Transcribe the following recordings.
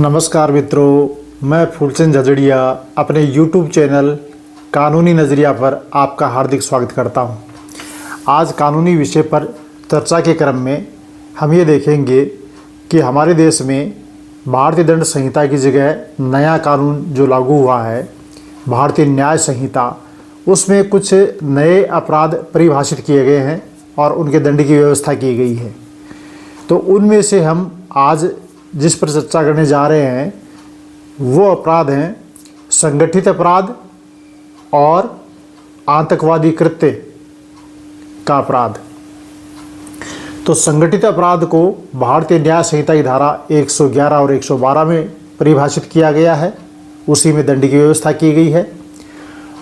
नमस्कार मित्रों, मैं फूलचंद झजड़िया अपने YouTube चैनल कानूनी नज़रिया पर आपका हार्दिक स्वागत करता हूं। आज कानूनी विषय पर चर्चा के क्रम में हम ये देखेंगे कि हमारे देश में भारतीय दंड संहिता की जगह नया कानून जो लागू हुआ है, भारतीय न्याय संहिता, उसमें कुछ नए अपराध परिभाषित किए गए हैं और उनके दंड की व्यवस्था की गई है। तो उनमें से हम आज जिस पर चर्चा करने जा रहे हैं वो अपराध हैं संगठित अपराध और आतंकवादी कृत्य का अपराध। तो संगठित अपराध को भारतीय न्याय संहिता की धारा 111 और 112 में परिभाषित किया गया है, उसी में दंड की व्यवस्था की गई है।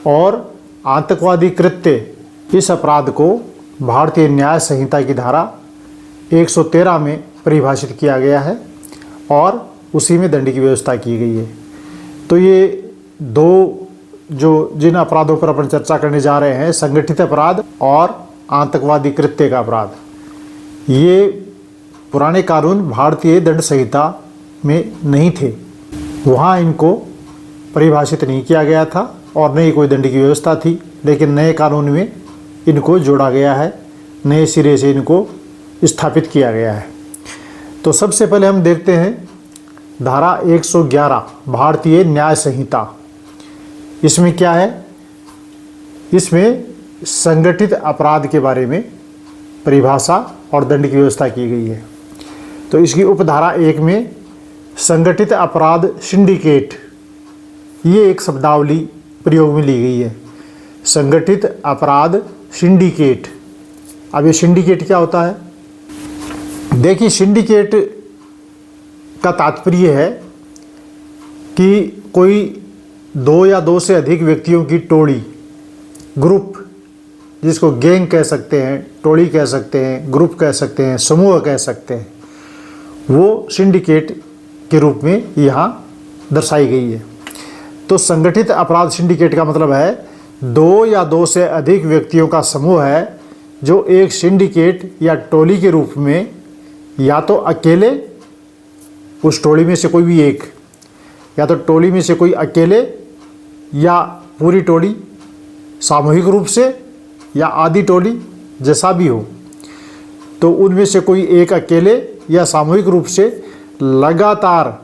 और आतंकवादी कृत्य, इस अपराध को भारतीय न्याय संहिता की धारा 113 में परिभाषित किया गया है और उसी में दंड की व्यवस्था की गई है। तो ये दो जिन अपराधों पर अपन चर्चा करने जा रहे हैं, संगठित अपराध और आतंकवादी कृत्य का अपराध, ये पुराने कानून भारतीय दंड संहिता में नहीं थे, वहाँ इनको परिभाषित नहीं किया गया था और न ही कोई दंड की व्यवस्था थी। लेकिन नए कानून में इनको जोड़ा गया है, नए सिरे से इनको स्थापित किया गया है। तो सबसे पहले हम देखते हैं धारा 111 भारतीय न्याय संहिता। इसमें क्या है? इसमें संगठित अपराध के बारे में परिभाषा और दंड की व्यवस्था की गई है। तो इसकी उपधारा 1 में संगठित अपराध सिंडिकेट, ये एक शब्दावली प्रयोग में ली गई है। संगठित अपराध सिंडिकेट। अब ये सिंडिकेट क्या होता है? देखिए, सिंडिकेट का तात्पर्य है कि कोई दो या दो से अधिक व्यक्तियों की टोली, ग्रुप, जिसको गैंग कह सकते हैं, टोली कह सकते हैं, ग्रुप कह सकते हैं, समूह कह सकते हैं, वो सिंडिकेट के रूप में यहाँ दर्शाई गई है। तो संगठित अपराध सिंडिकेट का मतलब है दो या दो से अधिक व्यक्तियों का समूह है जो एक सिंडिकेट या टोली के रूप में या तो अकेले, उस टोली में से कोई भी एक, या तो टोली में से कोई अकेले या पूरी टोली सामूहिक रूप से या आधी टोली, जैसा भी हो, तो उनमें से कोई एक अकेले या सामूहिक रूप से लगातार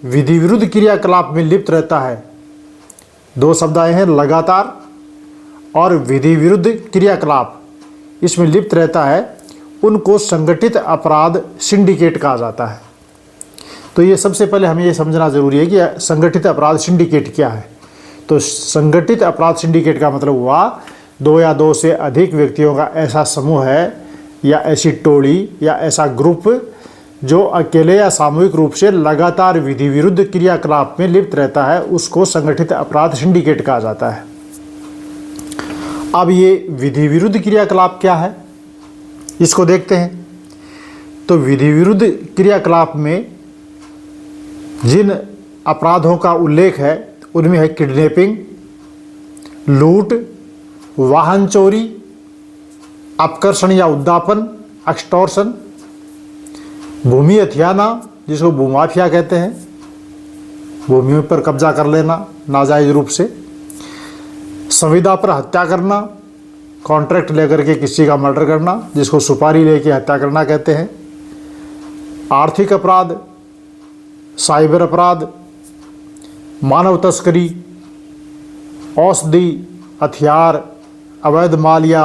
विधि विरुद्ध क्रियाकलाप में लिप्त रहता है। दो शब्द आए हैं, लगातार और विधि विरुद्ध क्रियाकलाप, इसमें लिप्त रहता है, उनको संगठित अपराध सिंडिकेट कहा जाता है। तो ये सबसे पहले हमें ये समझना ज़रूरी है कि संगठित अपराध सिंडिकेट क्या है। तो संगठित अपराध सिंडिकेट का मतलब हुआ दो या दो से अधिक व्यक्तियों का ऐसा समूह है या ऐसी टोली या ऐसा ग्रुप जो अकेले या सामूहिक रूप से लगातार विधि विरुद्ध क्रियाकलाप में लिप्त रहता है, उसको संगठित अपराध सिंडिकेट कहा जाता है। अब ये विधि विरुद्ध क्रियाकलाप क्या है, इसको देखते हैं। तो विधि विरुद्ध क्रियाकलाप में जिन अपराधों का उल्लेख है उनमें है किडनैपिंग, लूट, वाहन चोरी, अपकर्षण या उद्दापन, एक्सटॉर्शन, भूमि हथियाना, जिसको भूमाफिया कहते हैं, भूमियों पर कब्जा कर लेना नाजायज रूप से, संविदा पर हत्या करना, कॉन्ट्रैक्ट लेकर के किसी का मर्डर करना, जिसको सुपारी लेके हत्या करना कहते हैं, आर्थिक अपराध, साइबर अपराध, मानव तस्करी, औषधि, हथियार, अवैध माल या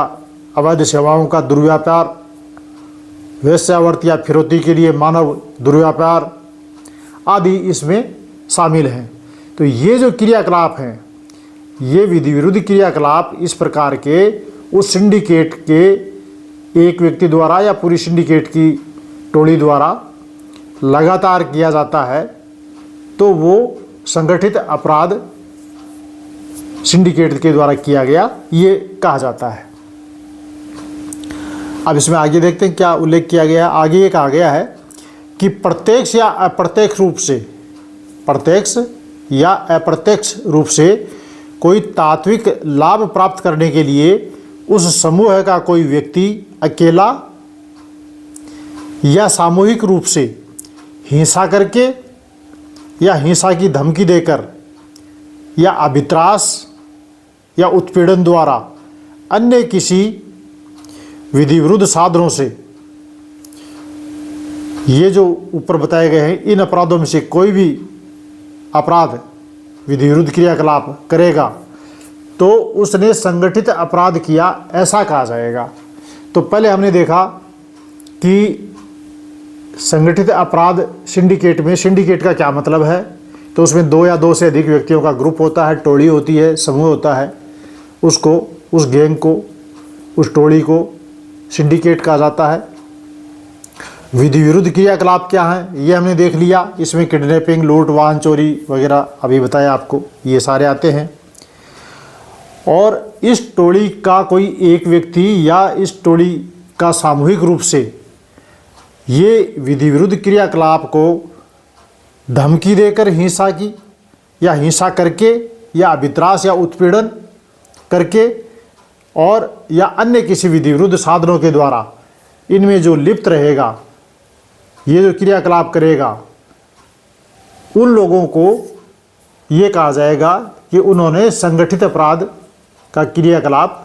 अवैध सेवाओं का दुर्व्यापार, वेश्यावृत्ति या फिरौती के लिए मानव दुर्व्यापार आदि इसमें शामिल हैं। तो ये जो क्रियाकलाप हैं, ये विधि विरुद्ध क्रियाकलाप इस प्रकार के उस सिंडिकेट के एक व्यक्ति द्वारा या पूरी सिंडिकेट की टोली द्वारा लगातार किया जाता है, तो वो संगठित अपराध सिंडिकेट के द्वारा किया गया, ये कहा जाता है। अब इसमें आगे देखते हैं क्या उल्लेख किया गया। आगे ये कहा गया है कि प्रत्यक्ष या अप्रत्यक्ष रूप से, प्रत्यक्ष या अप्रत्यक्ष रूप से कोई तात्विक लाभ प्राप्त करने के लिए उस समूह का कोई व्यक्ति अकेला या सामूहिक रूप से हिंसा करके या हिंसा की धमकी देकर या अभित्रास या उत्पीड़न द्वारा अन्य किसी विधि विरुद्ध साधनों से, ये जो ऊपर बताए गए हैं, इन अपराधों में से कोई भी अपराध विधि विरुद्ध क्रियाकलाप करेगा तो उसने संगठित अपराध किया, ऐसा कहा जाएगा। तो पहले हमने देखा कि संगठित अपराध सिंडिकेट में, सिंडिकेट का क्या मतलब है, तो उसमें 2 या 2 से अधिक व्यक्तियों का ग्रुप होता है, टोली होती है, समूह होता है, उसको, उस गैंग को, उस टोली को सिंडिकेट कहा जाता है। विधि विरुद्ध क्रियाकलाप क्या है ये हमने देख लिया। इसमें किडनैपिंग, लूट, वाहन चोरी वगैरह अभी बताया आपको, ये सारे आते हैं। और इस टोली का कोई एक व्यक्ति या इस टोली का सामूहिक रूप से ये विधि विरुद्ध क्रियाकलाप को धमकी देकर हिंसा की, या हिंसा करके, या अभित्रास या उत्पीड़न करके, और या अन्य किसी विधि विरुद्ध साधनों के द्वारा इनमें जो लिप्त रहेगा, ये जो क्रियाकलाप करेगा, उन लोगों को ये कहा जाएगा कि उन्होंने संगठित अपराध का क्रियाकलाप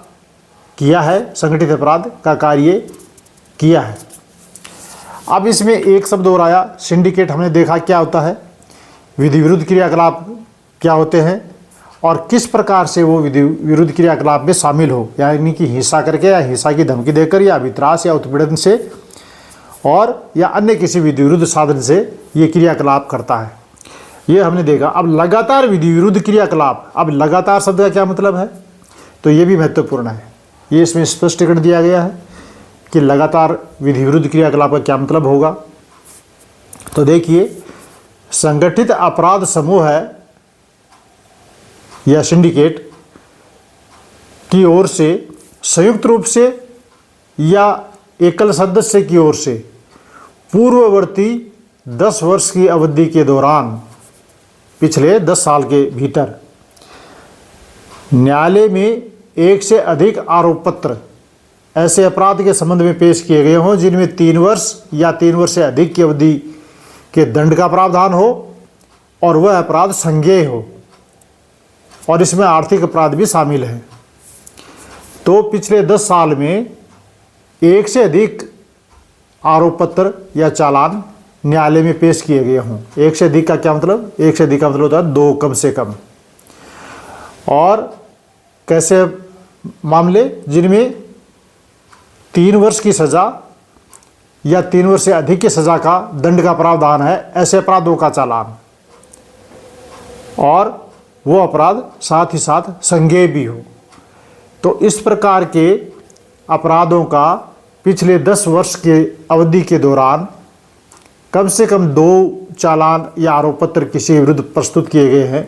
किया है, संगठित अपराध का कार्य किया है। अब इसमें एक शब्द और आया, सिंडिकेट। हमने देखा क्या होता है, विधि विरुद्ध क्रियाकलाप क्या होते हैं और किस प्रकार से वो विधि विरुद्ध क्रियाकलाप में शामिल हो, यानी कि हिंसा करके या हिंसा की धमकी देकर या अभित्रास या उत्पीड़न से और या अन्य किसी विधि विरुद्ध साधन से ये क्रियाकलाप करता है, ये हमने देखा। अब लगातार विधि विरुद्ध क्रियाकलाप, अब लगातार शब्द का क्या मतलब है, तो ये भी महत्वपूर्ण है। ये इसमें स्पष्टीकरण दिया गया है कि लगातार विधि विरुद्ध क्रियाकलाप का क्या मतलब होगा। तो देखिए, संगठित अपराध समूह है या सिंडिकेट की ओर से संयुक्त रूप से या एकल सदस्य की ओर से पूर्ववर्ती 10 वर्ष की अवधि के दौरान, पिछले 10 साल के भीतर न्यायालय में 1 से अधिक आरोप पत्र ऐसे अपराध के संबंध में पेश किए गए हों जिनमें 3 वर्ष या 3 वर्ष से अधिक की अवधि के दंड का प्रावधान हो और वह अपराध संज्ञेय हो, और इसमें आर्थिक अपराध भी शामिल है। तो पिछले 10 साल में 1 से अधिक आरोप पत्र या चालान न्यायालय में पेश किए गए हों। 1 से अधिक का क्या मतलब, 1 से अधिक का मतलब होता है 2 कम से कम। और कैसे मामले, जिनमें 3 वर्ष की सज़ा या 3 वर्ष से अधिक की सज़ा का दंड का प्रावधान है, ऐसे अपराधों का चालान, और वो अपराध साथ ही साथ संज्ञेय भी हो। तो इस प्रकार के अपराधों का पिछले 10 वर्ष के अवधि के दौरान कम से कम 2 चालान या आरोप पत्र किसी विरुद्ध प्रस्तुत किए गए हैं,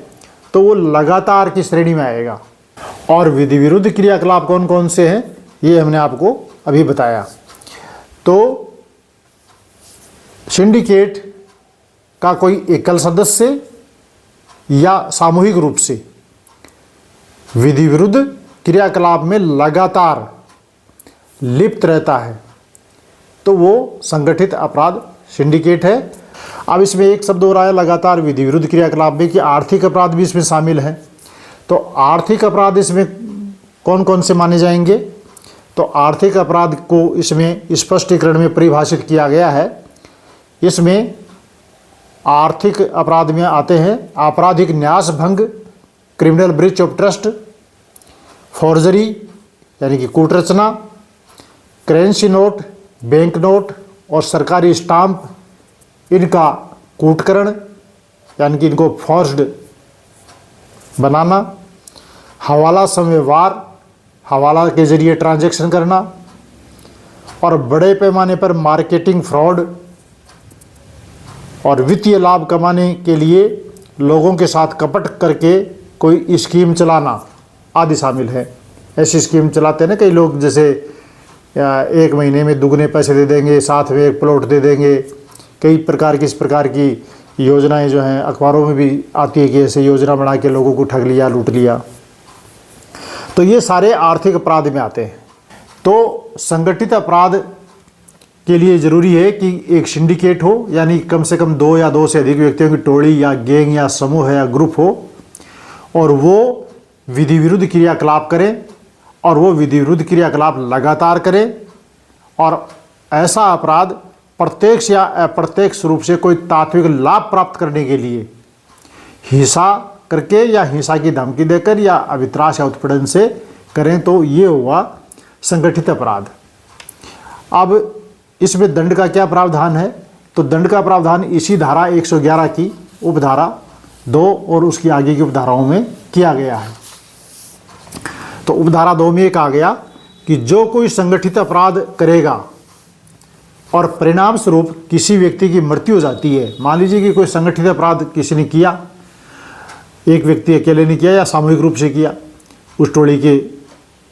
तो वो लगातार की श्रेणी में आएगा। और विधि विरुद्ध क्रियाकलाप कौन कौन से हैं ये हमने आपको अभी बताया। तो सिंडिकेट का कोई एकल सदस्य या सामूहिक रूप से विधि विरुद्ध क्रियाकलाप में लगातार लिप्त रहता है, तो वो संगठित अपराध सिंडिकेट है। अब इसमें एक शब्द हो रहा है लगातार विधि विरुद्ध क्रियाकलाप में कि आर्थिक अपराध भी इसमें शामिल है। तो आर्थिक अपराध इसमें कौन कौन से माने जाएंगे, तो आर्थिक अपराध को इसमें स्पष्टीकरण में परिभाषित किया गया है। इसमें आर्थिक अपराध में आते हैं आपराधिक न्यास भंग, criminal breach of trust, forgery यानी कि कूटरचना, करेंसी नोट, बैंक नोट और सरकारी स्टाम्प, इनका कूटकरण यानी कि इनको फॉर्ज्ड बनाना, हवाला संव्यवहार, हवाला के जरिए ट्रांजैक्शन करना, और बड़े पैमाने पर मार्केटिंग फ्रॉड और वित्तीय लाभ कमाने के लिए लोगों के साथ कपट करके कोई स्कीम चलाना आदि शामिल है। ऐसी स्कीम चलाते हैं ना कई लोग, जैसे 1 महीने में दुगने पैसे दे देंगे, साथ में एक प्लॉट दे देंगे, कई प्रकार की इस प्रकार की योजनाएं जो हैं अखबारों में भी आती है कि ऐसे योजना बना के लोगों को ठग लिया, लूट लिया। तो ये सारे आर्थिक अपराध में आते हैं। तो संगठित अपराध के लिए ज़रूरी है कि एक सिंडिकेट हो, यानी कम से कम 2 या 2 से अधिक व्यक्तियों की टोली या गैंग या समूह है या ग्रुप हो, और वो विधि विरुद्ध क्रियाकलाप करें, और वो विधि विरुद्ध क्रियाकलाप लगातार करें, और ऐसा अपराध प्रत्यक्ष या अप्रत्यक्ष रूप से कोई तात्विक लाभ प्राप्त करने के लिए हिंसा करके या हिंसा की धमकी देकर या अवित्राश या उत्पीड़न से करें, तो ये हुआ संगठित अपराध। अब इसमें दंड का क्या प्रावधान है? तो दंड का प्रावधान इसी धारा 111 की उपधारा 2 और उसकी आगे की उपधाराओं में किया गया है। तो उपधारा 2 में एक आ गया कि जो कोई संगठित अपराध करेगा और परिणाम स्वरूप किसी व्यक्ति की मृत्यु हो जाती है, मान लीजिए कि कोई संगठित अपराध किसी ने किया, एक व्यक्ति अकेले ने किया या सामूहिक रूप से किया, उस टोली के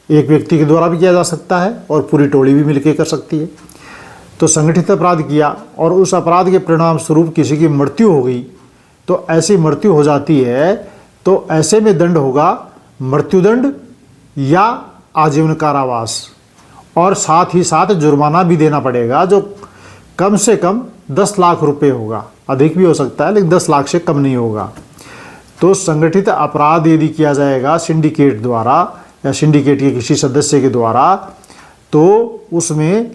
एक व्यक्ति के द्वारा भी किया जा सकता है और पूरी टोली भी मिलकर कर सकती है। तो संगठित अपराध किया और उस अपराध के परिणाम स्वरूप किसी की मृत्यु हो गई, तो ऐसी मृत्यु हो जाती है तो ऐसे में दंड होगा मृत्युदंड या आजीवन कारावास, और साथ ही साथ जुर्माना भी देना पड़ेगा जो कम से कम 10 लाख रुपए होगा, अधिक भी हो सकता है लेकिन 10 लाख से कम नहीं होगा। तो संगठित अपराध यदि किया जाएगा सिंडिकेट द्वारा या सिंडिकेट के किसी सदस्य के द्वारा, तो उसमें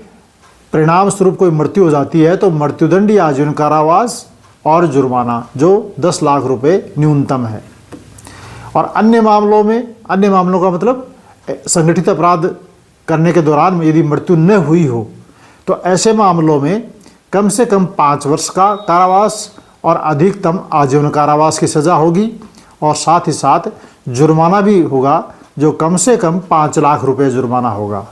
परिणाम स्वरूप कोई मृत्यु हो जाती है तो मृत्युदंड या आजीवन कारावास और जुर्माना जो 10 लाख रुपए न्यूनतम है। और अन्य मामलों का मतलब संगठित अपराध करने के दौरान यदि मृत्यु न हुई हो तो ऐसे मामलों में कम से कम 5 वर्ष का कारावास और अधिकतम आजीवन कारावास की सज़ा होगी, और साथ ही साथ जुर्माना भी होगा जो कम से कम 5 लाख रुपए जुर्माना होगा।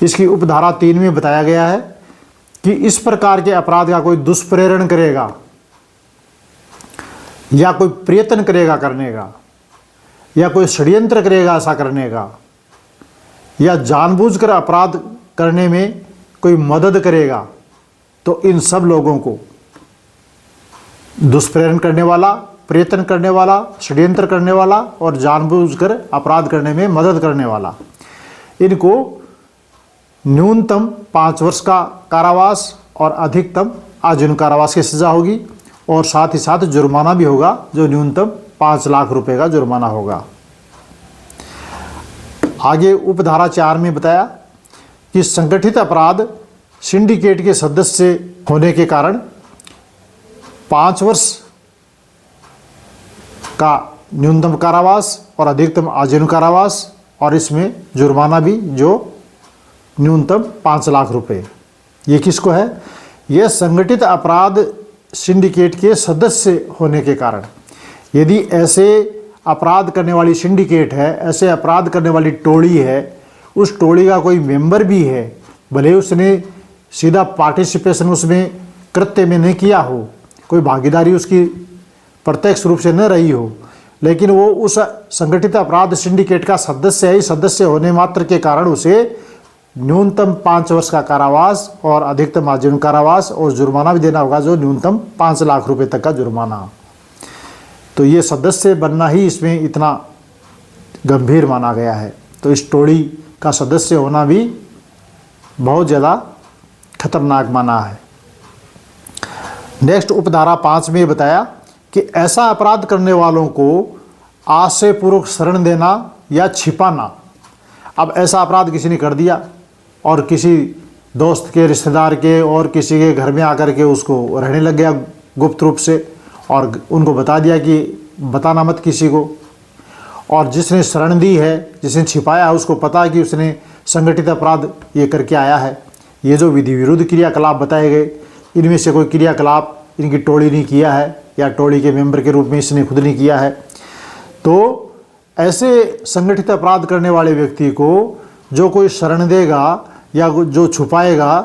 इसकी उपधारा 3 में बताया गया है कि इस प्रकार के अपराध का कोई दुष्प्रेरण करेगा या कोई प्रयत्न करेगा करने का, या कोई षड्यंत्र करेगा ऐसा करने का, या जानबूझकर अपराध करने में कोई मदद करेगा, तो इन सब लोगों को दुष्प्रेरण करने वाला, प्रयत्न करने वाला, षड्यंत्र करने वाला और जानबूझकर अपराध करने में मदद करने वाला, इनको न्यूनतम 5 वर्ष का कारावास और अधिकतम आजीवन कारावास की सज़ा होगी, और साथ ही साथ जुर्माना भी होगा जो न्यूनतम 5 लाख रुपए का जुर्माना होगा। आगे उपधारा 4 में बताया कि संगठित अपराध सिंडिकेट के सदस्य होने के कारण 5 वर्ष का न्यूनतम कारावास और अधिकतम आजीवन कारावास, और इसमें जुर्माना भी जो न्यूनतम 5 लाख रुपए। ये किसको है? यह संगठित अपराध सिंडिकेट के सदस्य होने के कारण। यदि ऐसे अपराध करने वाली सिंडिकेट है, ऐसे अपराध करने वाली टोली है, उस टोली का कोई मेंबर भी है, भले उसने सीधा पार्टिसिपेशन उसमें कृत्य में नहीं किया हो, कोई भागीदारी उसकी प्रत्यक्ष रूप से न रही हो, लेकिन वो उस संगठित अपराध सिंडिकेट का सदस्य है। सदस्य होने मात्र के कारण उसे न्यूनतम 5 वर्ष का कारावास और अधिकतम आजीवन कारावास और जुर्माना भी देना होगा जो न्यूनतम 5 लाख रुपए तक का जुर्माना। तो ये सदस्य बनना ही इसमें इतना गंभीर माना गया है। तो इस टोली का सदस्य होना भी बहुत ज़्यादा खतरनाक माना है। नेक्स्ट उपधारा 5 में बताया कि ऐसा अपराध करने वालों को आशयपूर्वक शरण देना या छिपाना। अब ऐसा अपराध किसी ने कर दिया और किसी दोस्त के, रिश्तेदार के और किसी के घर में आकर के उसको रहने लग गया गुप्त रूप से, और उनको बता दिया कि बताना मत किसी को। और जिसने शरण दी है, जिसने छिपाया है, उसको पता है कि उसने संगठित अपराध ये करके आया है। ये जो विधि विरुद्ध क्रियाकलाप बताए गए, इनमें से कोई क्रियाकलाप इनकी टोली ने किया है या टोली के मेंबर के रूप में इसने खुद नहीं किया है, तो ऐसे संगठित अपराध करने वाले व्यक्ति को जो कोई शरण देगा या जो छुपाएगा,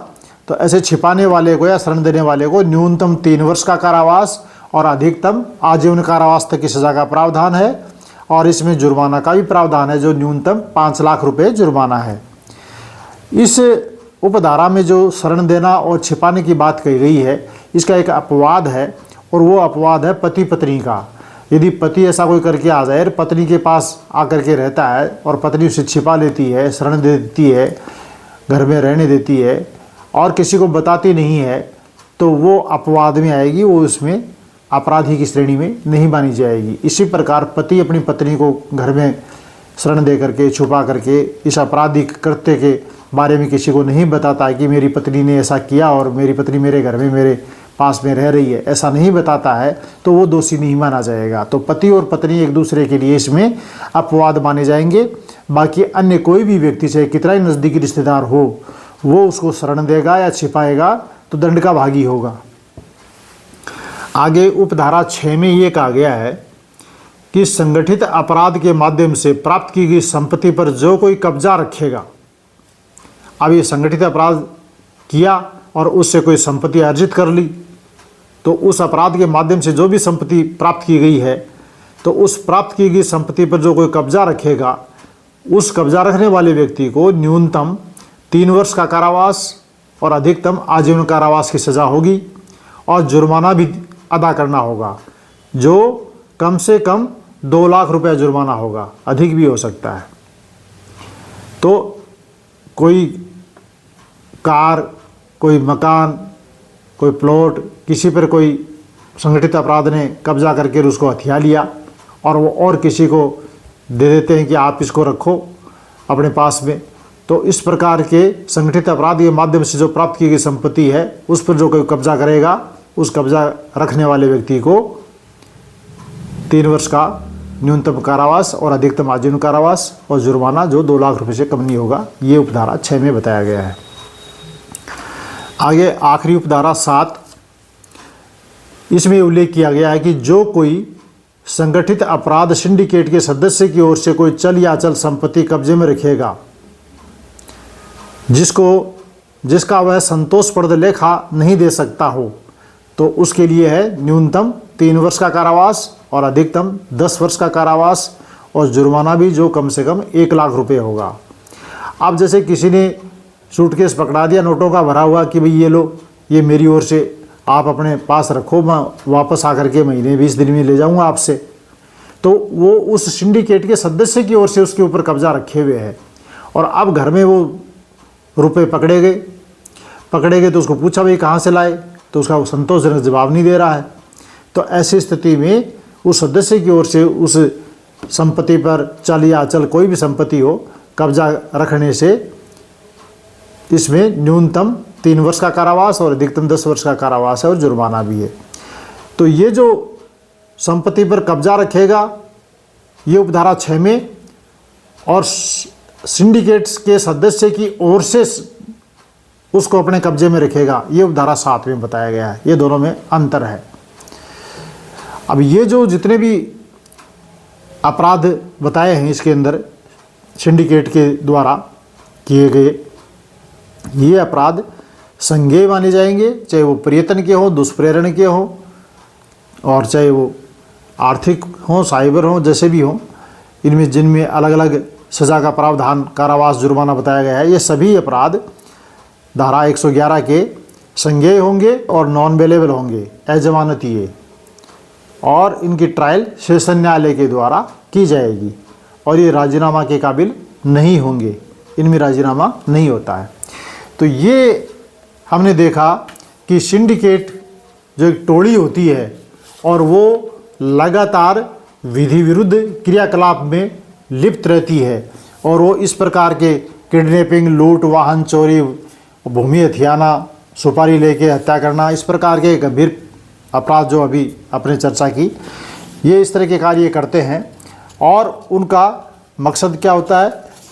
तो ऐसे छिपाने वाले को या शरण देने वाले को न्यूनतम 3 वर्ष का कारावास और अधिकतम आजीवन कारावास तक की सज़ा का प्रावधान है, और इसमें जुर्माना का भी प्रावधान है जो न्यूनतम 5 लाख रुपए जुर्माना है। इस उपधारा में जो शरण देना और छिपाने की बात कही गई है, इसका एक अपवाद है, और वो अपवाद है पति पत्नी का। यदि पति ऐसा कोई करके आ जाए, पत्नी के पास आकर के रहता है और पत्नी उसे छिपा लेती है, शरण दे देती है, घर में रहने देती है, और किसी को बताती नहीं है तो वो अपवाद में आएगी, वो उसमें अपराधी की श्रेणी में नहीं मानी जाएगी। इसी प्रकार पति अपनी पत्नी को घर में शरण दे करके, छुपा करके इस आपराधिक कृत्य के बारे में किसी को नहीं बताता है कि मेरी पत्नी ने ऐसा किया और मेरी पत्नी मेरे घर में मेरे पास में रह रही है, ऐसा नहीं बताता है तो वो दोषी नहीं माना जाएगा। तो पति और पत्नी एक दूसरे के लिए इसमें अपवाद माने जाएंगे। बाकी अन्य कोई भी व्यक्ति चाहे कितना ही नज़दीकी रिश्तेदार हो, वो उसको शरण देगा या छिपाएगा तो दंड का भागी होगा। आगे उपधारा 6 में ये कहा गया है कि संगठित अपराध के माध्यम से प्राप्त की गई संपत्ति पर जो कोई कब्जा रखेगा, अब ये संगठित अपराध किया और उससे कोई संपत्ति अर्जित कर ली, तो उस अपराध के माध्यम से जो भी संपत्ति प्राप्त की गई है, तो उस प्राप्त की गई संपत्ति पर जो कोई कब्जा रखेगा, उस कब्जा रखने वाले व्यक्ति को न्यूनतम 3 वर्ष का कारावास और अधिकतम आजीवन कारावास की सज़ा होगी और जुर्माना भी अदा करना होगा, जो कम से कम 2 लाख रुपया जुर्माना होगा, अधिक भी हो सकता है। तो कोई कार, कोई मकान, कोई प्लॉट, किसी पर कोई संगठित अपराध ने कब्जा करके उसको हथिया लिया और वो और किसी को दे देते हैं कि आप इसको रखो अपने पास में, तो इस प्रकार के संगठित अपराध के माध्यम से जो प्राप्त की गई संपत्ति है उस पर जो कोई कब्जा करेगा, उस कब्जा रखने वाले व्यक्ति को 3 वर्ष का न्यूनतम कारावास और अधिकतम आजीवन कारावास और जुर्माना जो 2 लाख रुपए से कम नहीं होगा, ये उपधारा 6 में बताया गया है। आगे आखिरी उपधारा 7, इसमें उल्लेख किया गया है कि जो कोई संगठित अपराध सिंडिकेट के सदस्य की ओर से कोई चल या अचल संपत्ति कब्जे में रखेगा जिसका वह संतोषप्रद लेखा नहीं दे सकता हो, तो उसके लिए है न्यूनतम 3 वर्ष का कारावास और अधिकतम 10 वर्ष का कारावास और जुर्माना भी जो कम से कम 1 लाख रुपए होगा। अब जैसे किसी ने सूटकेस पकड़ा दिया नोटों का भरा हुआ कि भाई ये लो, ये मेरी ओर से आप अपने पास रखो, मैं वापस आकर के महीने 20 दिन में ले जाऊंगा आपसे, तो वो उस सिंडिकेट के सदस्य की ओर से उसके ऊपर कब्जा रखे हुए है और अब घर में वो रुपए पकड़े गए तो उसको पूछा भाई कहाँ से लाए, तो उसका वो संतोषजनक जवाब नहीं दे रहा है। तो ऐसी स्थिति में उस सदस्य की ओर से उस संपत्ति पर चल या अचल कोई भी संपत्ति हो, कब्जा रखने से इसमें न्यूनतम 3 वर्ष का कारावास और अधिकतम 10 वर्ष का कारावास है और जुर्माना भी है। तो ये जो संपत्ति पर कब्जा रखेगा, ये उपधारा 6 में, और सिंडिकेट्स के सदस्य की ओर से उसको अपने कब्जे में रखेगा, ये उपधारा 7 में बताया गया है। ये दोनों में अंतर है। अब ये जो जितने भी अपराध बताए हैं इसके अंदर सिंडिकेट के द्वारा किए गए, ये अपराध संज्ञेय माने जाएंगे, चाहे वो प्रयत्न के हो, दुष्प्रेरण के हो, और चाहे वो आर्थिक हो, साइबर हो, जैसे भी हो, इनमें जिनमें अलग अलग सज़ा का प्रावधान, कारावास, जुर्माना बताया गया है, ये सभी अपराध धारा 111 के संज्ञेय होंगे और नॉन बेलेबल होंगे, अजमानतीय, और इनकी ट्रायल सेशन न्यायालय के द्वारा की जाएगी और ये राजीनामा के काबिल नहीं होंगे, इनमें राजीनामा नहीं होता है। तो ये हमने देखा कि सिंडिकेट जो एक टोली होती है और वो लगातार विधि विरुद्ध क्रियाकलाप में लिप्त रहती है और वो इस प्रकार के किडनैपिंग, लूट, वाहन चोरी, भूमि हथियाना, सुपारी लेके हत्या करना, इस प्रकार के गंभीर अपराध जो अभी अपने चर्चा की, ये इस तरह के कार्य करते हैं और उनका मकसद क्या होता है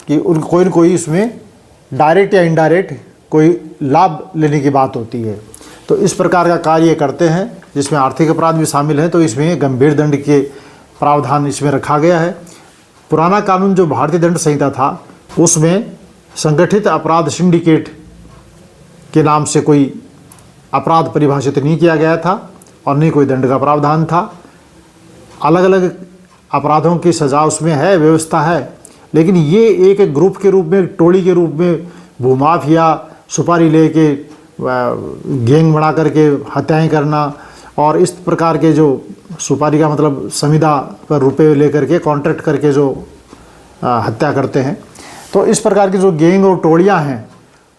कि उन कोई इसमें डायरेक्ट या इनडायरेक्ट कोई लाभ लेने की बात होती है। तो इस प्रकार का कार्य करते हैं जिसमें आर्थिक अपराध भी शामिल हैं, तो इसमें गंभीर दंड के प्रावधान इसमें रखा गया है। पुराना कानून जो भारतीय दंड संहिता था उसमें संगठित अपराध सिंडिकेट के नाम से कोई अपराध परिभाषित नहीं किया गया था और नहीं कोई दंड का प्रावधान था। अलग अलग अपराधों की सज़ा उसमें है, व्यवस्था है, लेकिन ये एक ग्रुप के रूप में, टोली के रूप में भूमाफिया, सुपारी लेके गैंग बना करके हत्याएं करना और इस प्रकार के जो सुपारी का मतलब संविदा पर रुपए लेकर के कॉन्ट्रैक्ट करके जो हत्या करते हैं, तो इस प्रकार की जो गैंग और टोलियां हैं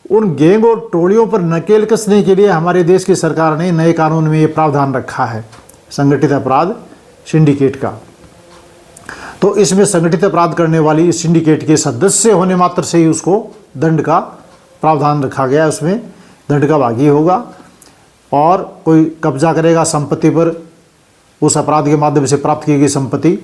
उन गैंग और टोलियों पर नकेल कसने के लिए हमारे देश की सरकार ने नए कानून में ये प्रावधान रखा है संगठित अपराध सिंडिकेट का। तो इसमें संगठित अपराध करने वाली इस सिंडिकेट के सदस्य होने मात्र से ही उसको दंड का प्रावधान रखा गया है। उसमें दंड का भागी होगा और कोई कब्जा करेगा संपत्ति पर, उस अपराध के माध्यम से प्राप्त की गई संपत्ति,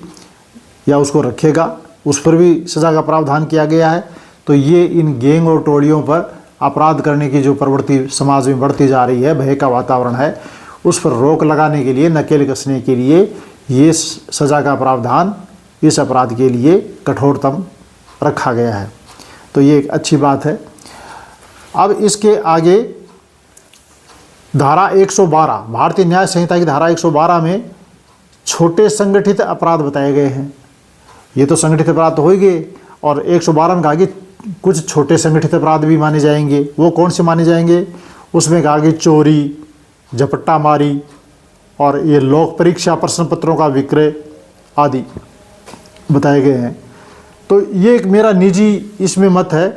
या उसको रखेगा, उस पर भी सज़ा का प्रावधान किया गया है। तो ये इन गैंग और टोलियों पर अपराध करने की जो प्रवृत्ति समाज में बढ़ती जा रही है, भय का वातावरण है, उस पर रोक लगाने के लिए, नकेल कसने के लिए ये सज़ा का प्रावधान इस अपराध के लिए कठोरतम रखा गया है। तो ये एक अच्छी बात है। अब इसके आगे धारा 112 भारतीय न्याय संहिता की धारा 112 में छोटे संगठित अपराध बताए गए हैं। ये तो संगठित अपराध तो हो ही गए, और 112 में कहा कि कुछ छोटे संगठित अपराध भी माने जाएंगे। वो कौन से माने जाएंगे? उसमें कहा कि चोरी, झपट्टा मारी और ये लोक परीक्षा प्रश्न पत्रों का विक्रय आदि बताए गए हैं। तो ये एक मेरा निजी इसमें मत है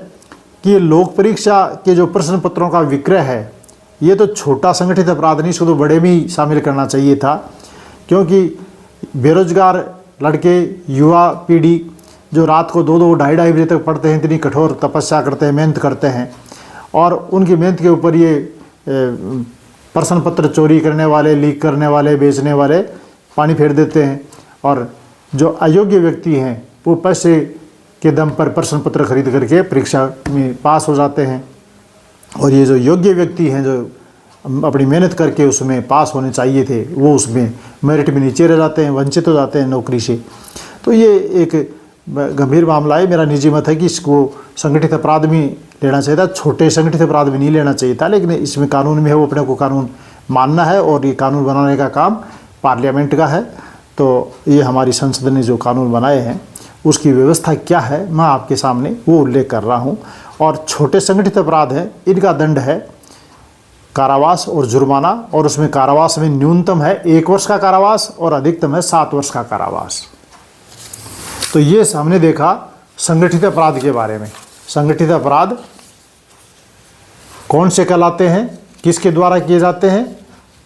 कि ये लोक परीक्षा के जो प्रश्न पत्रों का विक्रय है, ये तो छोटा संगठित अपराध नहीं, इसको तो बड़े में ही शामिल करना चाहिए था। क्योंकि बेरोजगार लड़के, युवा पीढ़ी जो रात को 2-2 ढाई बजे तक पढ़ते हैं, इतनी कठोर तपस्या करते हैं, मेहनत करते हैं, और उनकी मेहनत के ऊपर ये प्रश्न पत्र चोरी करने वाले, लीक करने वाले, बेचने वाले पानी फेर देते हैं। और जो अयोग्य व्यक्ति हैं वो पैसे के दम पर प्रश्न पत्र खरीद करके परीक्षा में पास हो जाते हैं, और ये जो योग्य व्यक्ति हैं जो अपनी मेहनत करके उसमें पास होने चाहिए थे, वो उसमें मेरिट में नीचे रह जाते हैं, वंचित हो जाते हैं नौकरी से। तो ये एक गंभीर मामला है। मेरा निजी मत है कि इसको संगठित अपराध में लेना चाहिए था, छोटे संगठित अपराध में नहीं लेना चाहिए था। लेकिन इसमें कानून में है, वो अपने को कानून मानना है, और ये कानून बनाने का काम पार्लियामेंट का है। तो ये हमारी संसद ने जो कानून बनाए हैं उसकी व्यवस्था क्या है, मैं आपके सामने वो उल्लेख कर रहा हूँ। और छोटे संगठित अपराध हैं, इनका दंड है कारावास और जुर्माना, और उसमें कारावास में न्यूनतम है 1 वर्ष का कारावास और अधिकतम है 7 वर्ष का कारावास। तो ये हमने देखा संगठित अपराध के बारे में। संगठित अपराध कौन से कहलाते हैं, किसके द्वारा किए जाते हैं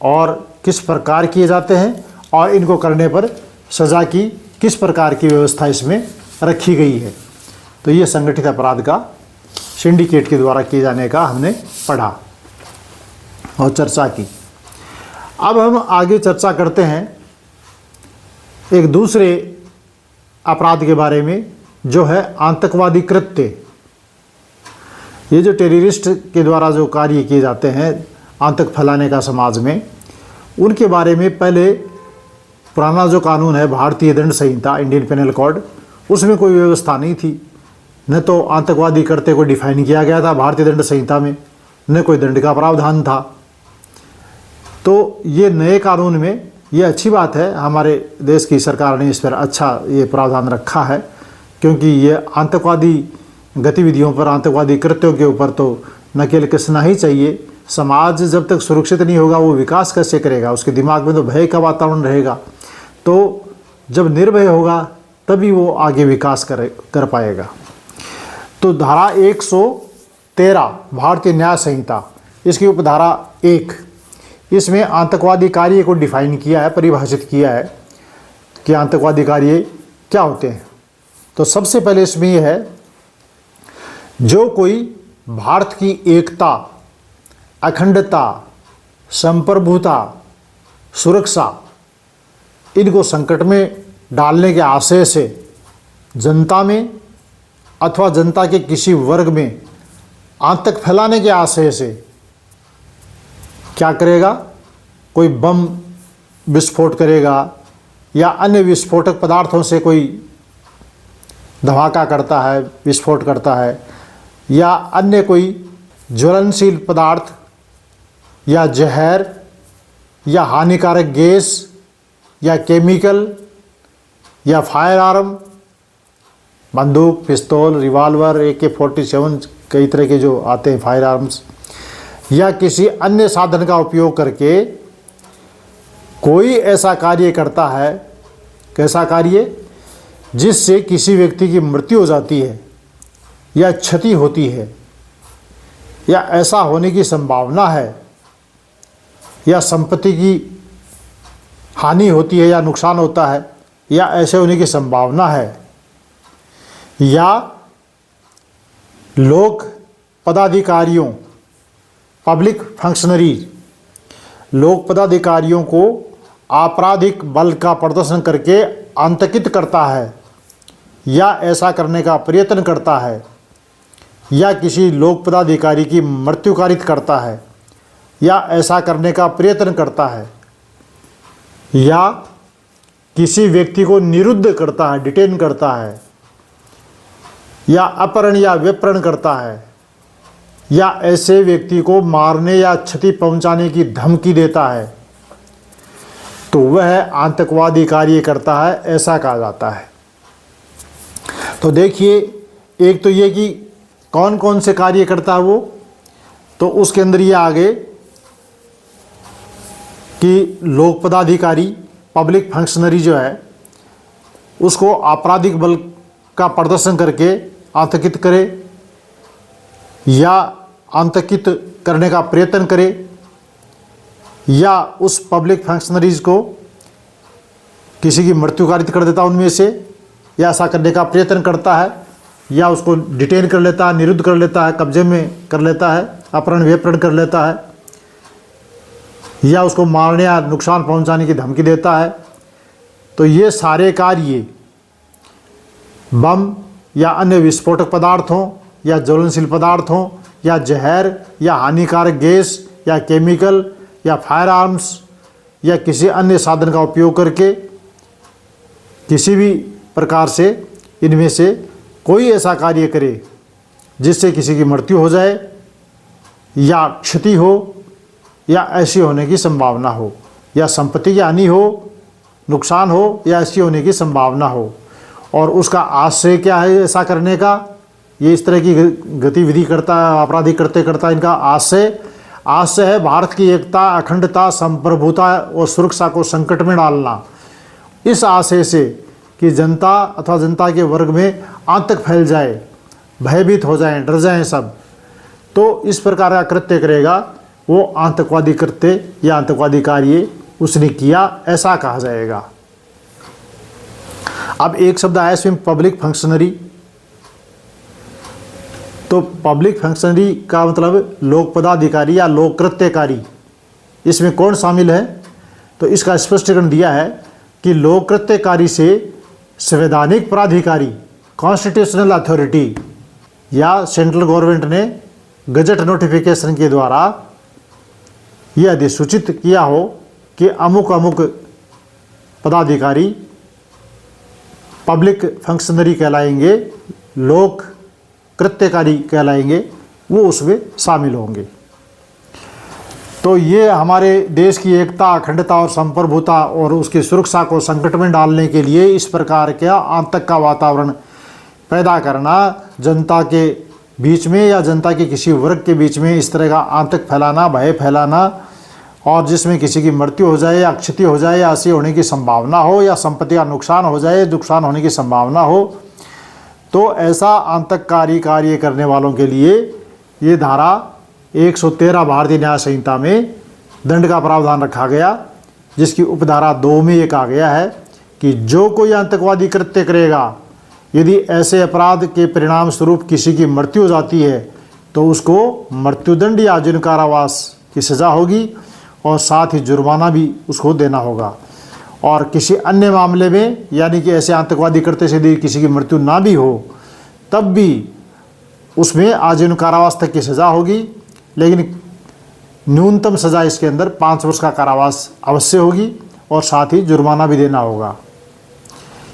और किस प्रकार किए जाते हैं, और इनको करने पर सज़ा की किस प्रकार की व्यवस्था इसमें रखी गई है। तो ये संगठित अपराध का सिंडिकेट के द्वारा किए जाने का हमने पढ़ा और चर्चा की। अब हम आगे चर्चा करते हैं एक दूसरे अपराध के बारे में, जो है आतंकवादी कृत्य। ये जो टेररिस्ट के द्वारा जो कार्य किए जाते हैं आतंक फैलाने का समाज में, उनके बारे में पहले पुराना जो कानून है भारतीय दंड संहिता, इंडियन पेनल कोड, उसमें कोई व्यवस्था नहीं थी। न तो आतंकवादी कृत्य को डिफाइन किया गया था भारतीय दंड संहिता में, न कोई दंड का प्रावधान था। तो ये नए कानून में, ये अच्छी बात है, हमारे देश की सरकार ने इस पर अच्छा ये प्रावधान रखा है। क्योंकि ये आतंकवादी गतिविधियों पर, आतंकवादी कृत्यों के ऊपर तो नकेल कसना ही चाहिए। समाज जब तक सुरक्षित नहीं होगा वो विकास कैसे करेगा? उसके दिमाग में तो भय का वातावरण रहेगा। तो जब निर्भय होगा तभी वो आगे विकास कर पाएगा। तो धारा 113 भारतीय न्याय संहिता, इसकी उपधारा 1, इसमें आतंकवादी कार्य को डिफाइन किया है, परिभाषित किया है कि आतंकवादी कार्य क्या होते हैं। तो सबसे पहले इसमें यह है, जो कोई भारत की एकता, अखंडता, संप्रभुता, सुरक्षा, इनको संकट में डालने के आशय से जनता में अथवा जनता के किसी वर्ग में आतंक फैलाने के आशय से क्या करेगा? कोई बम विस्फोट करेगा या अन्य विस्फोटक पदार्थों से कोई धमाका करता है, विस्फोट करता है, या अन्य कोई ज्वलनशील पदार्थ या जहर या हानिकारक गैस या केमिकल या फायर आर्म, बंदूक, पिस्तौल, रिवाल्वर, AK-47, कई तरह के जो आते हैं फायर आर्म्स, या किसी अन्य साधन का उपयोग करके कोई ऐसा कार्य करता है, कैसा कार्य जिससे किसी व्यक्ति की मृत्यु हो जाती है या क्षति होती है, या ऐसा होने की संभावना है, या संपत्ति की हानि होती है या नुकसान होता है, या ऐसे होने की संभावना है, या लोक पदाधिकारियों पब्लिक फंक्शनरीज लोक पदाधिकारियों को आपराधिक बल का प्रदर्शन करके आतंकित करता है, या ऐसा करने का प्रयत्न करता है, या किसी लोक पदाधिकारी की मृत्यु कारित करता है, या ऐसा करने का प्रयत्न करता है, या किसी व्यक्ति को निरुद्ध करता है, डिटेन करता है, या अपहरण या व्यपहरण करता है, या ऐसे व्यक्ति को मारने या क्षति पहुंचाने की धमकी देता है, तो वह आतंकवादी कार्य करता है, ऐसा कहा जाता है। तो देखिए, एक तो ये कि कौन कौन से कार्य करता है वो, तो उसके अंदर ये आगे कि लोक पदाधिकारी पब्लिक फंक्शनरी जो है उसको आपराधिक बल का प्रदर्शन करके आतंकित करे या आतंकित करने का प्रयत्न करे, या उस पब्लिक फंक्शनरीज को किसी की मृत्यु कारित कर देता उनमें से, या ऐसा करने का प्रयत्न करता है, या उसको डिटेन कर लेता है, निरुद्ध कर लेता है, कब्जे में कर लेता है, अपहरण व्यपहरण कर लेता है, या उसको मारने या नुकसान पहुंचाने की धमकी देता है। तो ये सारे कार्य बम या अन्य विस्फोटक पदार्थ हों, या ज्वलनशील पदार्थ हों, या जहर या हानिकारक गैस या केमिकल या फायर आर्म्स या किसी अन्य साधन का उपयोग करके किसी भी प्रकार से इनमें से कोई ऐसा कार्य करे जिससे किसी की मृत्यु हो जाए, या क्षति हो, या ऐसी होने की संभावना हो, या संपत्ति की हानि हो, नुकसान हो, या ऐसी होने की संभावना हो। और उसका आशय क्या है ऐसा करने का, ये इस तरह की गतिविधि करता है आपराधिक करते करता इनका आशय है भारत की एकता, अखंडता, संप्रभुता और सुरक्षा को संकट में डालना। इस आशय से कि जनता अथवा जनता के वर्ग में आतंक फैल जाए, भयभीत हो जाएं, डर जाएं सब, तो इस प्रकार का कृत्य करेगा वो आतंकवादी कृत्य या आतंकवादी कार्य उसने किया, ऐसा कहा जाएगा। अब एक शब्द आया इसमें पब्लिक फंक्शनरी। तो पब्लिक फंक्शनरी का मतलब लोक पदाधिकारी या लोक कृत्यकारी। इसमें कौन शामिल है, तो इसका स्पष्टीकरण दिया है कि लोक कृत्यकारी से संवैधानिक प्राधिकारी कॉन्स्टिट्यूशनल अथॉरिटी या सेंट्रल गवर्नमेंट ने गजट नोटिफिकेशन के द्वारा यह अधिसूचित किया हो कि अमुक अमुक पदाधिकारी पब्लिक फंक्शनरी कहलाएंगे, लोक कृत्यकारी कहलाएंगे, वो उसमें शामिल होंगे। तो ये हमारे देश की एकता, अखंडता और संप्रभुता और उसकी सुरक्षा को संकट में डालने के लिए इस प्रकार के आतंक का वातावरण पैदा करना, जनता के बीच में या जनता के किसी वर्ग के बीच में इस तरह का आतंक फैलाना, भय फैलाना, और जिसमें किसी की मृत्यु हो जाए या क्षति हो जाए या ऐसी होने की संभावना हो, या संपत्ति का नुकसान हो जाए, नुकसान होने की संभावना हो, तो ऐसा आतंककारी कार्य करने वालों के लिए ये धारा 113 भारतीय न्याय संहिता में दंड का प्रावधान रखा गया, जिसकी उपधारा 2 में ये कहा गया है कि जो कोई आतंकवादी कृत्य करेगा, यदि ऐसे अपराध के परिणाम स्वरूप किसी की मृत्यु हो जाती है तो उसको मृत्युदंड या आजीवन कारावास की सज़ा होगी, और साथ ही जुर्माना भी उसको देना होगा। और किसी अन्य मामले में, यानी कि ऐसे आतंकवादी कृत्य से यदि किसी की मृत्यु ना भी हो, तब भी उसमें आजीवन कारावास तक की सज़ा होगी, लेकिन न्यूनतम सज़ा इसके अंदर 5 वर्ष का कारावास अवश्य होगी, और साथ ही जुर्माना भी देना होगा।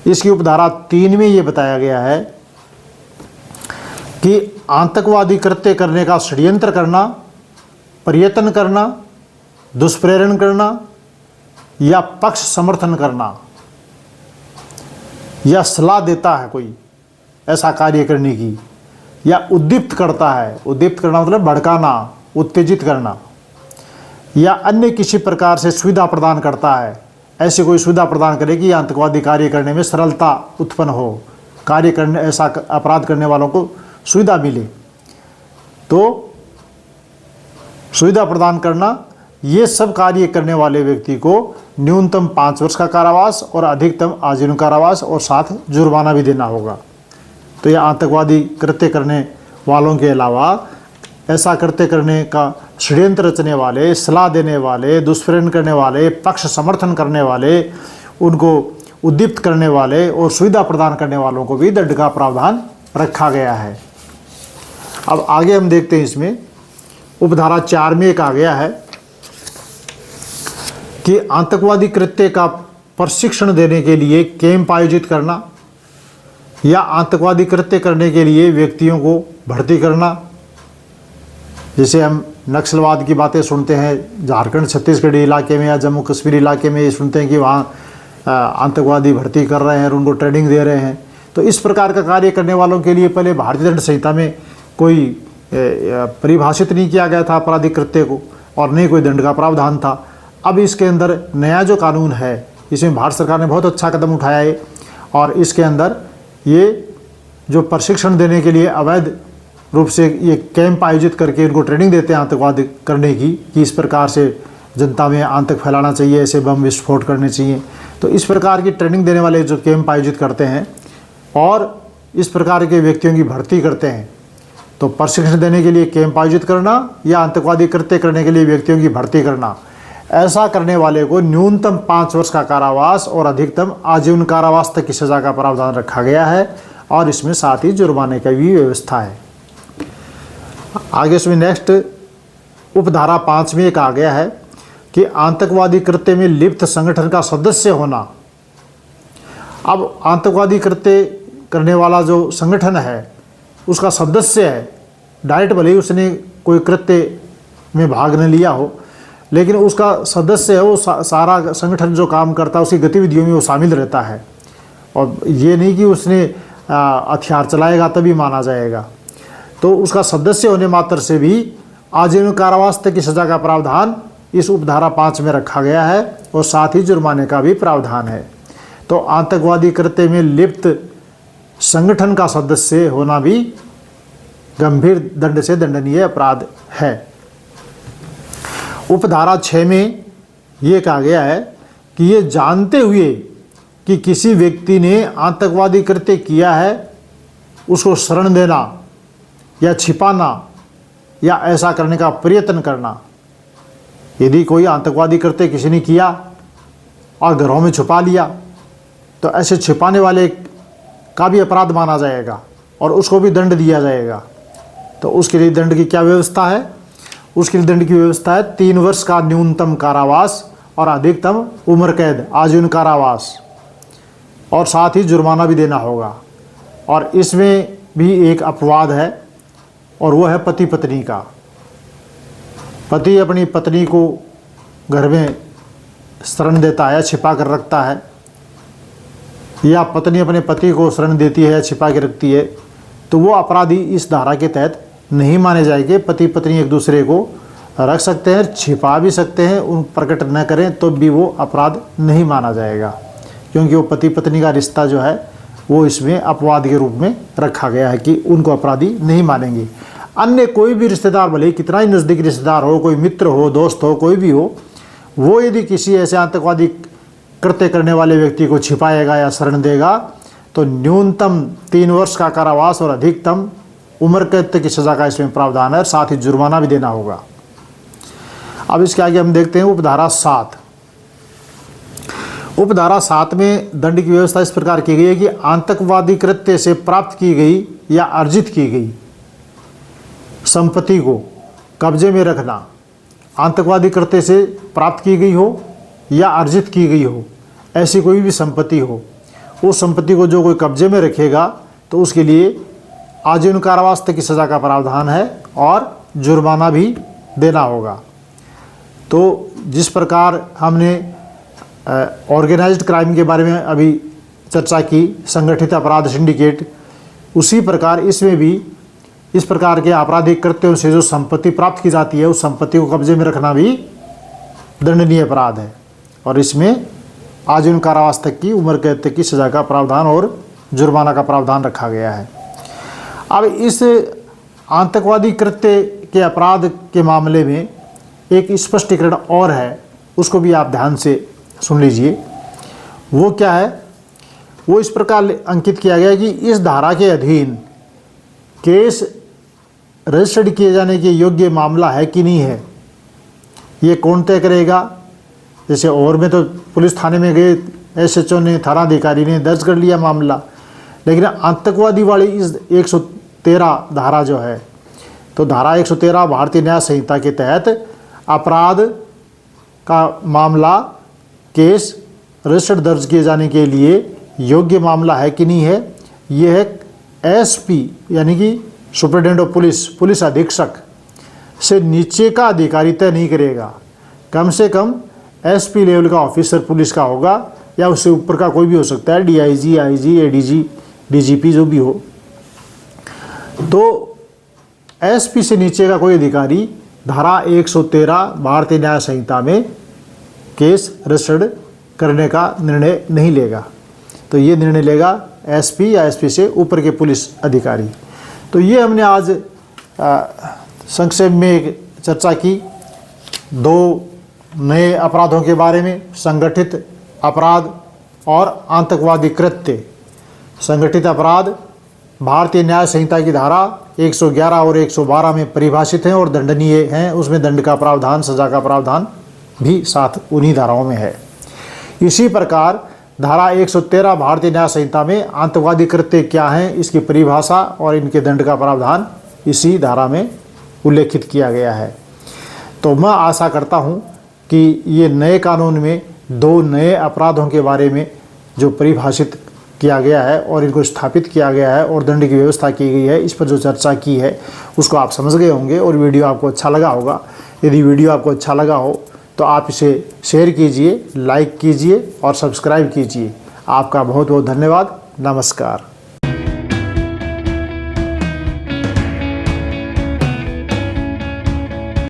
इसकी उपधारा 3 में ये बताया गया है कि आतंकवादी कृत्य करने का षड्यंत्र करना, प्रयत्न करना, दुष्प्रेरण करना या पक्ष समर्थन करना, या सलाह देता है कोई ऐसा कार्य करने की, या उद्दीप्त करता है, उद्दीप्त करना मतलब भड़काना, उत्तेजित करना, या अन्य किसी प्रकार से सुविधा प्रदान करता है, ऐसी कोई सुविधा प्रदान करे कि आतंकवादी कार्य करने में सरलता उत्पन्न हो, कार्य करने, ऐसा अपराध करने वालों को सुविधा मिले, तो सुविधा प्रदान करना, ये सब कार्य करने वाले व्यक्ति को न्यूनतम 5 वर्ष का कारावास और अधिकतम आजीवन कारावास और साथ जुर्माना भी देना होगा। तो ये आतंकवादी कृत्य करने वालों के अलावा ऐसा कृत्य करने का षड्यंत्र रचने वाले, सलाह देने वाले, दुष्प्रेरण करने वाले, पक्ष समर्थन करने वाले, उनको उद्दीप्त करने वाले और सुविधा प्रदान करने वालों को भी दंड का प्रावधान रखा गया है। अब आगे हम देखते हैं, इसमें उपधारा 4 में एक आ गया है कि आतंकवादी कृत्य का प्रशिक्षण देने के लिए कैंप आयोजित करना या आतंकवादी कृत्य करने के लिए व्यक्तियों को भर्ती करना। जैसे हम नक्सलवाद की बातें सुनते हैं, झारखंड छत्तीसगढ़ इलाके में या जम्मू कश्मीर इलाके में ये सुनते हैं कि वहाँ आतंकवादी भर्ती कर रहे हैं और उनको ट्रेनिंग दे रहे हैं। तो इस प्रकार का कार्य करने वालों के लिए पहले भारतीय दंड संहिता में कोई परिभाषित नहीं किया गया था आपराधिक कृत्य को, और नहीं कोई दंड का प्रावधान था। अब इसके अंदर नया जो कानून है, इसमें भारत सरकार ने बहुत अच्छा कदम उठाया है, और इसके अंदर ये जो प्रशिक्षण देने के लिए अवैध रूप से ये कैंप आयोजित करके इनको ट्रेनिंग देते हैं आतंकवाद करने की, कि इस प्रकार से जनता में आतंक फैलाना चाहिए, ऐसे बम विस्फोट करने चाहिए। तो इस प्रकार की ट्रेनिंग देने वाले जो कैंप आयोजित करते हैं और इस प्रकार के व्यक्तियों की भर्ती करते हैं, तो प्रशिक्षण देने के लिए कैंप आयोजित करना या आतंकवादी कृत्य करने के लिए व्यक्तियों की भर्ती करना, ऐसा करने वाले को न्यूनतम 5 वर्ष का कारावास और अधिकतम आजीवन कारावास तक की सज़ा का प्रावधान रखा गया है, और इसमें साथ ही जुर्माने की भी व्यवस्था है। आगे इसमें नेक्स्ट उपधारा 5 में एक आ गया है कि आतंकवादी कृत्य में लिप्त संगठन का सदस्य होना। अब आतंकवादी कृत्य करने वाला जो संगठन है उसका सदस्य है, डायरेक्ट भले ही उसने कोई कृत्य में भाग न लिया हो, लेकिन उसका सदस्य है, वो सारा संगठन जो काम करता है उसकी गतिविधियों में वो शामिल रहता है, और ये नहीं कि उसने हथियार चलाएगा तभी माना जाएगा। तो उसका सदस्य होने मात्र से भी आजीवन कारावास तक की सज़ा का प्रावधान इस उपधारा 5 में रखा गया है, और साथ ही जुर्माने का भी प्रावधान है। तो आतंकवादी कृत्य में लिप्त संगठन का सदस्य होना भी गंभीर दंड से दंडनीय अपराध है। उपधारा 6 में ये कहा गया है कि ये जानते हुए कि किसी व्यक्ति ने आतंकवादी कृत्य किया है, उसको शरण देना या छिपाना या ऐसा करने का प्रयत्न करना। यदि कोई आतंकवादी कृत्य किसी ने किया और घरों में छुपा लिया, तो ऐसे छिपाने वाले का भी अपराध माना जाएगा और उसको भी दंड दिया जाएगा। तो उसके लिए दंड की क्या व्यवस्था है? उसके लिए दंड की व्यवस्था है 3 वर्ष का न्यूनतम कारावास और अधिकतम उम्र कैद आजीवन कारावास, और साथ ही जुर्माना भी देना होगा। और इसमें भी एक अपवाद है, और वो है पति पत्नी का। पति अपनी पत्नी को घर में शरण देता है, छिपा कर रखता है, या पत्नी अपने पति को शरण देती है, छिपा के रखती है, तो वो अपराधी इस धारा के तहत नहीं माने जाएंगे। पति पत्नी एक दूसरे को रख सकते हैं, छिपा भी सकते हैं, उन प्रकट न करें तो भी वो अपराध नहीं माना जाएगा, क्योंकि वो पति पत्नी का रिश्ता जो है वो इसमें अपवाद के रूप में रखा गया है कि उनको अपराधी नहीं मानेंगे। अन्य कोई भी रिश्तेदार, भले कितना ही नज़दीक रिश्तेदार हो, कोई मित्र हो, दोस्त हो, कोई भी हो, वो यदि किसी ऐसे आतंकवादी कृत्य करने वाले व्यक्ति को छिपाएगा या शरण देगा, तो न्यूनतम 3 वर्ष का कारावास और अधिकतम उम्र कैद तक की सज़ा का इसमें प्रावधान है, साथ ही जुर्माना भी देना होगा। अब इसके आगे हम देखते हैं उपधारा 7। उपधारा 7 में दंड की व्यवस्था इस प्रकार की गई है कि आतंकवादी कृत्य से प्राप्त की गई या अर्जित की गई संपत्ति को कब्जे में रखना। आतंकवादी कृत्य से प्राप्त की गई हो या अर्जित की गई हो, ऐसी कोई भी संपत्ति हो, उस संपत्ति को जो कोई कब्जे में रखेगा तो उसके लिए आजीवन कारावास तक की सज़ा का प्रावधान है और जुर्माना भी देना होगा। तो जिस प्रकार हमने ऑर्गेनाइज्ड क्राइम के बारे में अभी चर्चा की, संगठित अपराध सिंडिकेट, उसी प्रकार इसमें भी इस प्रकार के आपराधिक कृत्यों से जो संपत्ति प्राप्त की जाती है, उस संपत्ति को कब्जे में रखना भी दंडनीय अपराध है, और इसमें आजीवन कारावास तक की उम्र कैद तक की सज़ा का प्रावधान और जुर्माना का प्रावधान रखा गया है। अब इस आतंकवादी कृत्य के अपराध के मामले में एक स्पष्टीकरण और है, उसको भी आप ध्यान से सुन लीजिए। वो क्या है? वो इस प्रकार अंकित किया गया कि इस धारा के अधीन केस रजिस्टर्ड किए जाने के योग्य मामला है कि नहीं है, ये कौन तय करेगा? जैसे और में तो पुलिस थाने में गए, SHO ने, थानाधिकारी ने दर्ज कर लिया मामला, लेकिन आतंकवादी वाली इस 113 धारा जो है, तो धारा 113 भारतीय न्याय संहिता के तहत अपराध का मामला, केस रजिस्टर्ड दर्ज किए जाने के लिए योग्य मामला है कि नहीं है, यह है SP यानी कि सुपरिटेंडेंट ऑफ पुलिस, पुलिस अधीक्षक से नीचे का अधिकारी तय नहीं करेगा। कम से कम SP लेवल का ऑफिसर पुलिस का होगा, या उससे ऊपर का कोई भी हो सकता है, DIG, IG, ADG, DGP जो भी हो। तो SP से नीचे का कोई अधिकारी धारा 113 भारतीय न्याय संहिता में केस रजिस्टर्ड करने का निर्णय नहीं लेगा। तो ये निर्णय लेगा SP या SP से ऊपर के पुलिस अधिकारी। तो ये हमने आज संक्षेप में एक चर्चा की 2 नए अपराधों के बारे में, संगठित अपराध और आतंकवादी कृत्य। संगठित अपराध भारतीय न्याय संहिता की धारा 111 और 112 में परिभाषित हैं और दंडनीय हैं। उसमें दंड का प्रावधान, सजा का प्रावधान भी साथ उन्हीं धाराओं में है। इसी प्रकार धारा 113 भारतीय न्याय संहिता में आतंकवादी कृत्य क्या हैं, इसकी परिभाषा और इनके दंड का प्रावधान इसी धारा में उल्लेखित किया गया है। तो मैं आशा करता हूँ कि ये नए कानून में 2 नए अपराधों के बारे में जो परिभाषित किया गया है और इनको स्थापित किया गया है और दंड की व्यवस्था की गई है, इस पर जो चर्चा की है उसको आप समझ गए होंगे और वीडियो आपको अच्छा लगा होगा। यदि वीडियो आपको अच्छा लगा हो तो आप इसे शेयर कीजिए, लाइक कीजिए और सब्सक्राइब कीजिए। आपका बहुत बहुत धन्यवाद। नमस्कार।